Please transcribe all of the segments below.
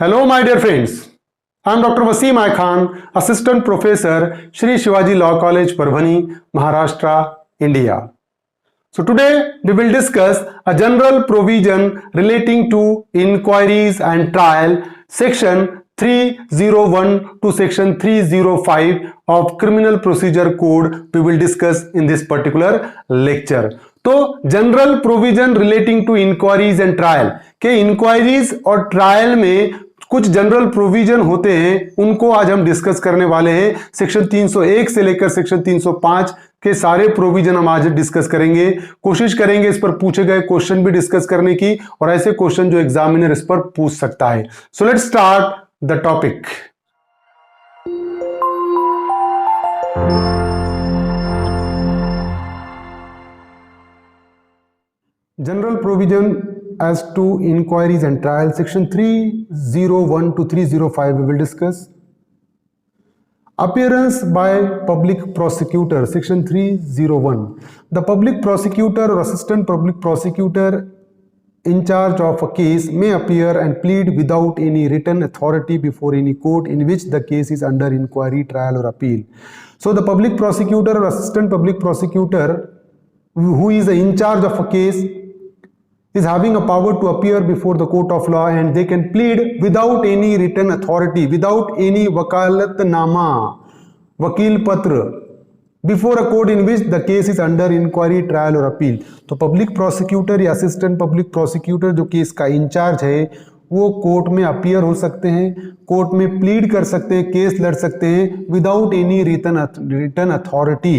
Hello, my dear friends. I am Dr. Wasim I Khan, Assistant Professor, Shri Shivaji Law College, Parbhani, Maharashtra, India. So today we will discuss a general provision relating to inquiries and trial, section 301 to section 305 of Criminal Procedure Code we will discuss in this particular lecture. तो general provision relating to inquiries and trial के inquiries और trial में कुछ general provision होते हैं, उनको आज हम डिस्कस करने वाले हैं। सेक्शन 301 से लेकर सेक्शन 305 के सारे प्रोविजन हम आज डिस्कस करेंगे। कोशिश करेंगे इस पर पूछे गए क्वेश्चन भी डिस्कस करने की और ऐसे क्वेश्चन जो एग्जामिनर इस पर पूछ सकता है। So let's start the topic. General provision as to inquiries and trial, section 301 to 305 we will discuss. Appearance by public prosecutor, section 301. The public prosecutor or assistant public prosecutor in charge of a case may appear and plead without any written authority before any court in which the case is under inquiry, trial or appeal. So the public prosecutor or assistant public prosecutor who is in charge of a case is having a power to appear before the court of law and they can plead without any written authority, without any wakalatnama, vakil patra, before a court in which the case is under inquiry, trial or appeal. तो public prosecutor या assistant public prosecutor जो case का in charge है वो court में appear हो सकते हैं, कोर्ट में प्लीड कर सकते हैं, केस लड़ सकते हैं विदाउट एनी रिटन अथॉरिटी।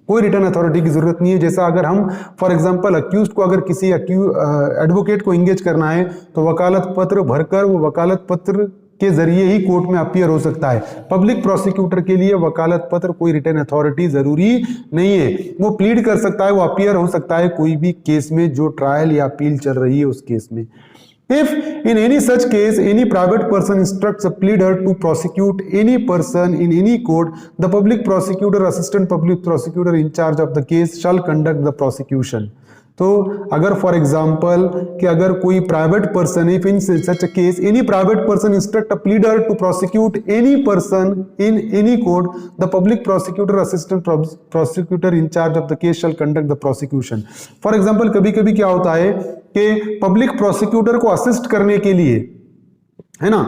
कोई रिटर्न अथॉरिटी की जरूरत नहीं है। जैसा अगर हम फॉर एग्जांपल अक्यूज्ड को अगर किसी एडवोकेट को इंगेज करना है तो वकालत पत्र भरकर वो वकालत पत्र के जरिए ही कोर्ट में अपीयर हो सकता है। पब्लिक प्रोसिक्यूटर के लिए वकालत पत्र कोई रिटर्न अथॉरिटी जरूरी नहीं है, वो प्लीड कर सकता है, वो अपीयर हो सकता है कोई भी केस में जो ट्रायल या अपील चल रही है उस केस में। If in any such case any private person instructs a pleader to prosecute any person in any court, the public prosecutor, assistant public prosecutor in charge of the case shall conduct the prosecution. तो अगर for example कि अगर कोई private person, if in such a case any private person instruct a pleader to prosecute any person in any court, the public prosecutor assistant prosecutor in charge of the case shall conduct the prosecution. For example कभी कभी क्या होता है कि public prosecutor को assist करने के लिए, है ना,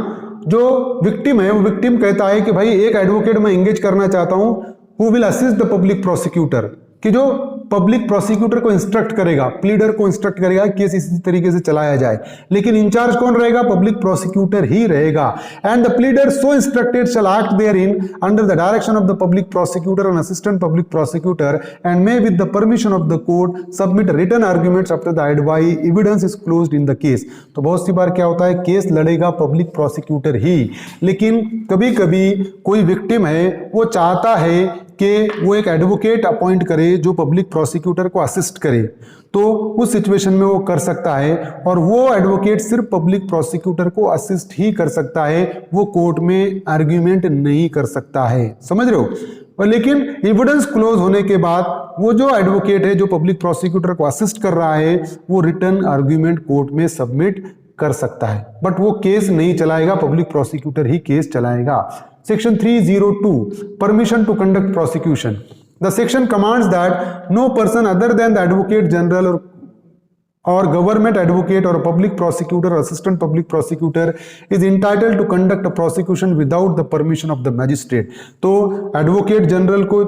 जो विक्टिम है वो विक्टिम कहता है कि भाई एक एडवोकेट मैं एंगेज करना चाहता हूं who will assist the public prosecutor, कि जो पब्लिक प्रोसिक्यूटर को इंस्ट्रक्ट करेगा, प्लीडर को इंस्ट्रक्ट करेगा केस इसी तरीके से चलाया जाए, लेकिन इंचार्ज कौन रहेगा? पब्लिक प्रोसिक्यूटर ही रहेगा। And the pleader so instructed shall act therein under the direction of the public prosecutor and assistant public prosecutor and may with the permission of the court submit written arguments after the evidence is closed in the case. तो बहुत सी बार क्या होता है, case लड़ेगा public prosecutor ही, लेकिन कभी कभी कोई विक्टिम है वो चाहता है कि वो एक एडवोकेट अपॉइंट करे जो पब्लिक प्रोसिक्यूटर को असिस्ट करे, तो उस सिचुएशन में वो कर सकता है और वो एडवोकेट सिर्फ पब्लिक प्रोसिक्यूटर को असिस्ट ही कर सकता है, वो कोर्ट में आर्ग्यूमेंट नहीं कर सकता है। समझ रहे हो? और लेकिन एविडेंस क्लोज होने के बाद वो जो एडवोकेट है जो पब्लिक प्रोसिक्यूटर को असिस्ट कर रहा है वो रिटन आर्ग्यूमेंट कोर्ट में सबमिट कर सकता है, बट वो केस नहीं चलाएगा, पब्लिक प्रोसिक्यूटर ही केस चलाएगा। Section 302, permission to conduct prosecution. The section commands that no person other than the Advocate General or government advocate or a public prosecutor or assistant public prosecutor is entitled to conduct a prosecution without the permission of the magistrate. तो advocate general को,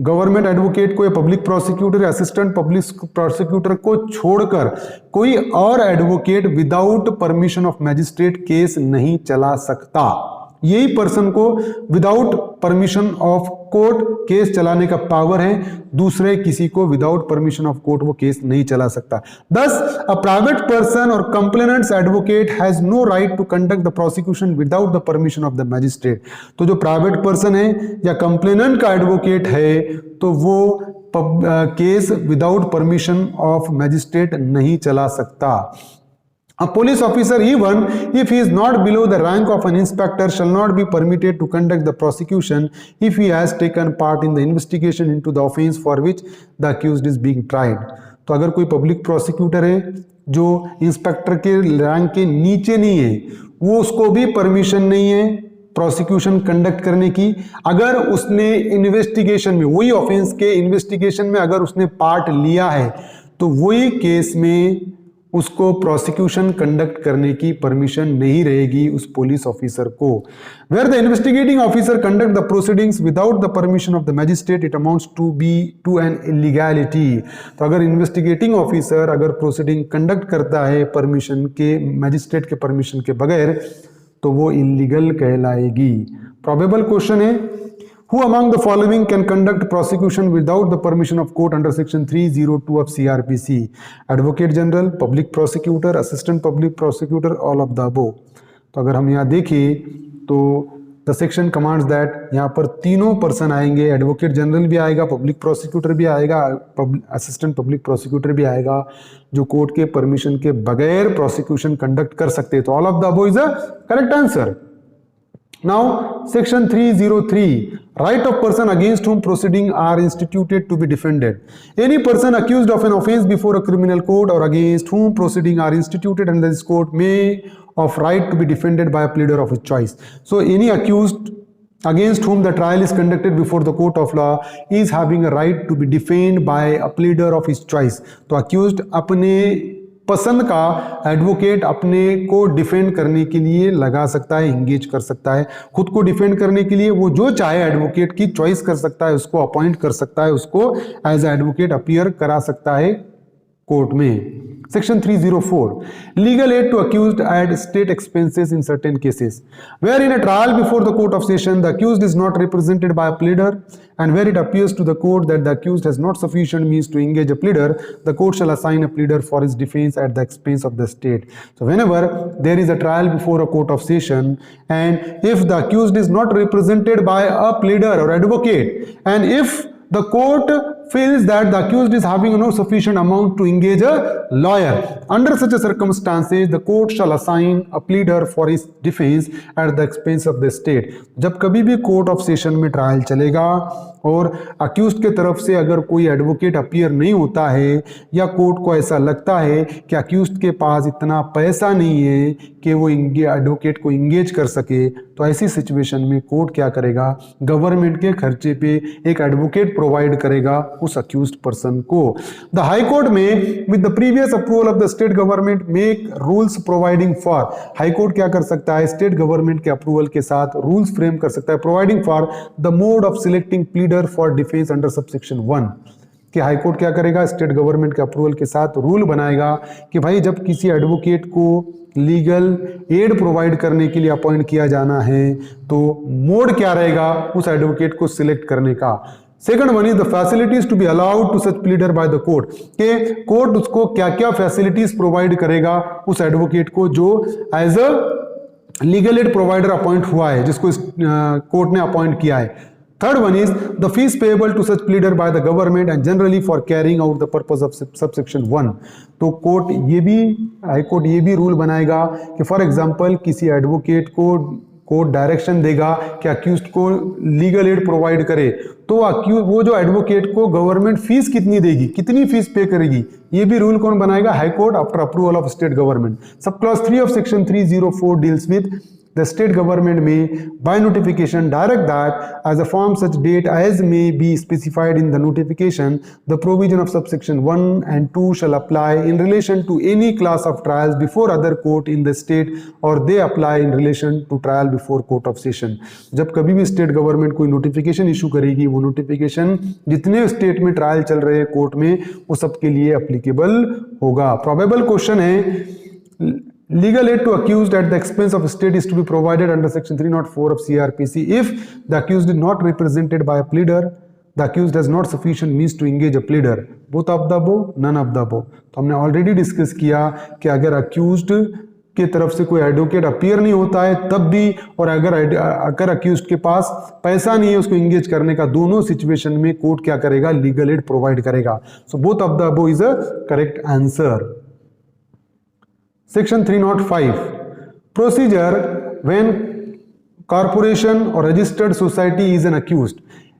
government advocate को या public prosecutor या assistant public prosecutor को छोड़कर कोई और advocate without permission of magistrate case नहीं चला सकता। यही पर्सन को without permission of court case चलाने का पावर है, दूसरे किसी को विदाउट परमिशन ऑफ कोर्ट वो केस नहीं चला सकता। Thus, a private person or complainant's advocate has no right to conduct the prosecution without the permission of the magistrate. तो जो प्राइवेट पर्सन है या कंप्लेनेंट का एडवोकेट है तो वो case without permission of magistrate नहीं चला सकता। A police officer, even if he is not below the rank of an inspector, shall not be permitted to conduct the prosecution if he has taken part in the investigation into the offense for which the accused is being tried. तो अगर कोई public prosecutor है जो inspector के rank के नीचे नहीं है, वो उसको भी परमिशन नहीं है प्रोसिक्यूशन कंडक्ट करने की। अगर उसने इन्वेस्टिगेशन में, वही ऑफेंस के इन्वेस्टिगेशन में अगर उसने पार्ट लिया है, तो वही केस में उसको प्रोसिक्यूशन कंडक्ट करने की परमिशन नहीं रहेगी उस पुलिस ऑफिसर को। Where the investigating officer conduct the proceedings without the permission of the magistrate, it amounts to an illegality. तो अगर इन्वेस्टिगेटिंग ऑफिसर अगर प्रोसीडिंग कंडक्ट करता है परमिशन के, मैजिस्ट्रेट के परमिशन के बगैर, तो वो इलीगल कहलाएगी। प्रोबेबल क्वेश्चन है, Who among the following can conduct prosecution without the permission of court under section 302 of CRPC? Advocate General, Public Prosecutor, Assistant Public Prosecutor, all of the above. तो अगर हम यहाँ देखें तो the section commands that यहाँ पर तीनों person आएंगे, एडवोकेट जनरल भी आएगा, पब्लिक प्रोसिक्यूटर भी आएगा, असिस्टेंट पब्लिक प्रोसिक्यूटर भी आएगा, जो कोर्ट के परमिशन के बगैर प्रोसिक्यूशन कंडक्ट कर सकते हैं। तो all of the above is a correct answer. Now, section 303, right of person against whom proceedings are instituted to be defended. Any person accused of an offence before a criminal court or against whom proceedings are instituted under this court may of right to be defended by a pleader of his choice. So, any accused against whom the trial is conducted before the court of law is having a right to be defended by a pleader of his choice. तो accused अपने पसंद का advocate अपने को defend करने के लिए लगा सकता है, इंगेज कर सकता है। खुद को डिफेंड करने के लिए वो जो चाहे एडवोकेट की चॉइस कर सकता है, उसको अपॉइंट कर सकता है, उसको एज एडवोकेट अपीयर करा सकता है कोर्ट में। Section 304, legal aid to accused at state expenses in certain cases. Where in a trial before the court of session, the accused is not represented by a pleader, and where it appears to the court that the accused has not sufficient means to engage a pleader, the court shall assign a pleader for his defense at the expense of the state. So whenever there is a trial before a court of session, and if the accused is not represented by a pleader or advocate, and if the court feels that the accused is having no sufficient amount to engage a lawyer, under such a circumstances the court shall assign a pleader for his defense at the expense of the state. जब कभी भी court of session में trial चलेगा और accused के तरफ से अगर कोई एडवोकेट अपीयर नहीं होता है, या कोर्ट को ऐसा लगता है कि अक्यूज्ड के पास इतना पैसा नहीं है कि वो एडवोकेट को इंगेज कर सके, तो ऐसी सिचुएशन में कोर्ट क्या करेगा, गवर्नमेंट के खर्चे पे एक एडवोकेट प्रोवाइड करेगा उस अक्यूज्ड पर्सन को। द हाई कोर्ट में with the previous approval of the state government make rules providing for, high court क्या कर सकता है, स्टेट गवर्नमेंट के अप्रूवल के साथ रूल्स फ्रेम कर सकता है, providing for the mode of selecting pleader for defence under subsection 1। कि हाई कोर्ट क्या करेगा, स्टेट गवर्नमेंट के अप्रूवल के साथ रूल बनाएगा कि भाई जब किसी एडवोकेट को लीगल एड प्रोवाइड करने के लिए अपॉइंट किया जाना है, तो मोड क्या रहेगा उस एडवोकेट को सिलेक्ट करने का। Second one is the facilities to be allowed to such pleader by the court, के कोर्ट उसको क्या क्या फैसिलिटीज प्रोवाइड करेगा उस एडवोकेट को जो as a legal aid provider appoint हुआ है, जिसको कोर्ट ने अपॉइंट किया है। Third one is the fees payable to such pleader by the government and generally for carrying out the purpose of subsection 1. तो कोर्ट ये भी, हाई कोर्ट ये भी रूल बनाएगा कि फॉर एग्जांपल किसी एडवोकेट को कोर्ट डायरेक्शन देगा कि अक्यूज्ड को लीगल एड प्रोवाइड करे, तो वो जो एडवोकेट को गवर्नमेंट फीस कितनी देगी, कितनी फीस पे करेगी, ये भी रूल कौन बनाएगा, high court after approval of state government. Sub clause 3 of section 304 deals with the state government may by notification direct that as a form such date as may be specified in the notification, the provision of subsection 1 and 2 shall apply in relation to any class of trials before other court in the state, or they apply in relation to trial before court of session. जब कभी भी state government कोई notification issue करेगी, वो notification जितने state में trial चल रहे हैं कोर्ट में, वो सबके लिए एप्लीकेबल होगा। प्रोबेबल क्वेश्चन है, legal aid to accused at the expense of state is to be provided under section 304 of CRPC if the accused is not represented by a pleader, the accused has not sufficient means to engage a pleader, both of the above, none of the above। तो हमने already discuss किया कि अगर accused के तरफ से कोई advocate appear नहीं होता है तब भी, और अगर अक्यूज्ड के पास पैसा नहीं है उसको इंगेज करने का, दोनों सिचुएशन में कोर्ट क्या करेगा, लीगल एड प्रोवाइड करेगा। So both of the above is a correct answer. Section 305, procedure when corporation or registered society is an accused.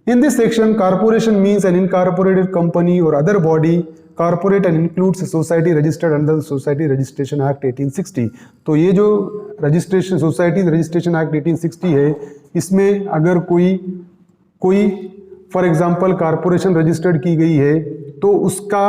In this section, corporation means an incorporated company or other body. Corporate and includes a society registered under the Society Registration Act 1860. तो ये जो registration society registration act 1860 है, इसमें अगर कोई for example corporation registered की गई है तो उसका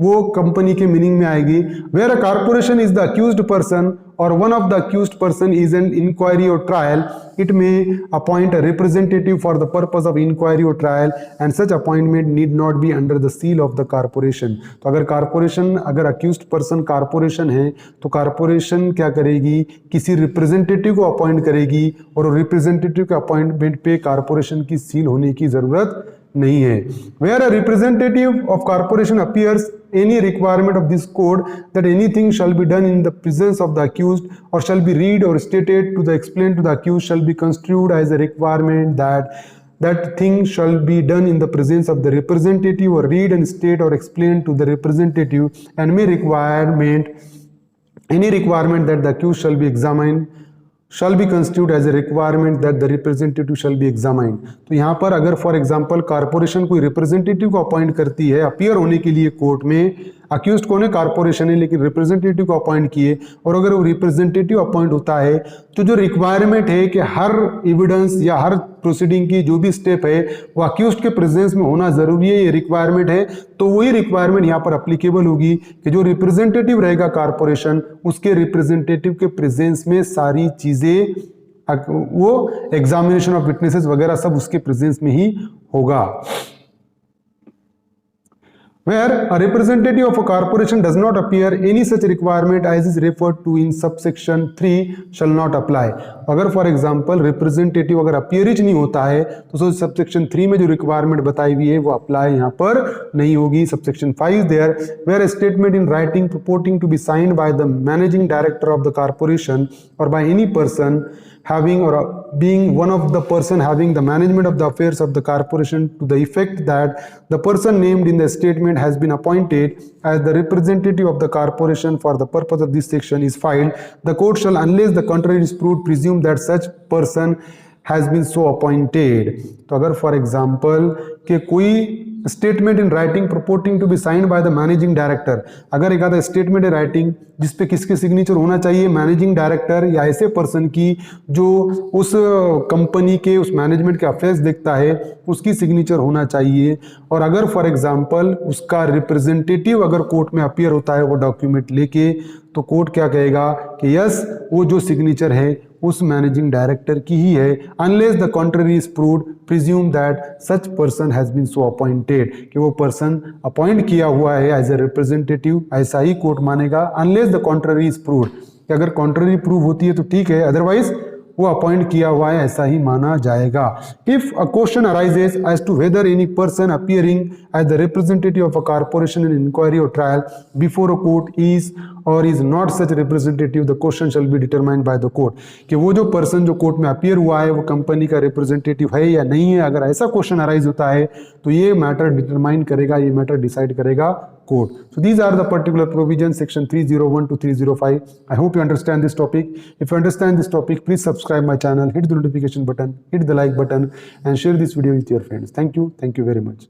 वो कंपनी के मीनिंग में आएगी। Where a corporation is the accused person or one of the accused person is an inquiry or trial, it may appoint a representative for the purpose of inquiry or trial and such appointment need not be under the seal of the corporation. तो अगर corporation अगर accused person corporation है तो corporation क्या करेगी, किसी representative को appoint करेगी और रिप्रेजेंटेटिव के अपॉइंटमेंट पे कॉरपोरेशन की सील होने की जरूरत नहीं है। Where a representative of corporation appears any requirement of this code that anything shall be done in the presence of the accused or shall be read or stated to the explained to the accused shall be construed as a requirement that thing shall be done in the presence of the representative or read and state or explain to the representative and any requirement that the accused shall be examined shall be constituted as a requirement that the representative shall be examined। तो यहाँ पर अगर for example corporation कोई representative को appoint करती है appear होने के लिए कोर्ट में, अक्यूज्ड कौन है, कॉरपोरेशन है, लेकिन रिप्रेजेंटेटिव को अपॉइंट किए और अगर वो रिप्रेजेंटेटिव अपॉइंट होता है तो जो रिक्वायरमेंट है कि हर एविडेंस या हर प्रोसीडिंग की जो भी स्टेप है वो अक्यूज्ड के प्रेजेंस में होना जरूरी है, ये रिक्वायरमेंट है। तो वही रिक्वायरमेंट यहाँ पर अप्लीकेबल होगी कि जो रिप्रेजेंटेटिव रहेगा कॉरपोरेशन उसके रिप्रेजेंटेटिव के प्रेजेंस में सारी चीजें वो एग्जामिनेशन ऑफ विटनेसेस वगैरह सब उसके प्रेजेंस में ही होगा। Where a representative of a corporation does not appear, any such requirement as is referred to in subsection 3 shall not apply। अगर फॉर एग्जांपल रिप्रेजेंटेटिव अगर अपीयर ही नहीं होता है तो सबसेक्शन 3 में जो रिक्वायरमेंट बताई हुई है वो अप्लाई यहाँ पर नहीं होगी। Subsection 5 there where statement in writing purporting to be signed by the managing director of the corporation or by any person having or being one of the person having the management of the affairs of the corporation to the effect that the person named in the statement has been appointed as the representative of the corporation for the purpose of this section is filed, the court shall, unless the contrary is proved, presume that such person has been so appointed। तो अगर for example कि कोई statement in writing purporting to be signed by the managing director, अगर एक आधा statement है writing जिसपे किसके सिग्नेचर होना चाहिए, मैनेजिंग डायरेक्टर या ऐसे पर्सन की जो उस कंपनी के उस मैनेजमेंट के अफेयर्स देखता है उसकी सिग्नेचर होना चाहिए। और अगर फॉर एग्जांपल उसका रिप्रेजेंटेटिव अगर कोर्ट में अपीयर होता है वो डॉक्यूमेंट लेके तो कोर्ट क्या कहेगा कि यस वो जो सिग्नेचर है उस मैनेजिंग डायरेक्टर की ही है, unless the contrary is proved presume that such person has been so appointed, कि वो पर्सन अपॉइंट किया हुआ है एज ए रिप्रेजेंटेटिव, ऐसा ही कोर्ट मानेगा। Unless the contrary is proved, कि अगर कॉन्ट्ररी प्रूव होती है तो ठीक है, अदरवाइज वो अपॉइंट किया हुआ है ऐसा ही माना जाएगा। If a question arises as to whether any person appearing as the representative of a corporation in inquiry or trial before a court is or is not such representative, the question shall be determined by the court, कि वो जो person जो court में appear हुआ है वो company का representative है या नहीं है। अगर ऐसा क्वेश्चन अराइज होता है तो ये मैटर डिटरमाइन करेगा, ये मैटर डिसाइड करेगा court. So these are the particular provisions, section 301 to 305. I hope you understand this topic. If you understand this topic, please subscribe my channel, hit the notification button, hit the like button and share this video with your friends. Thank you very much.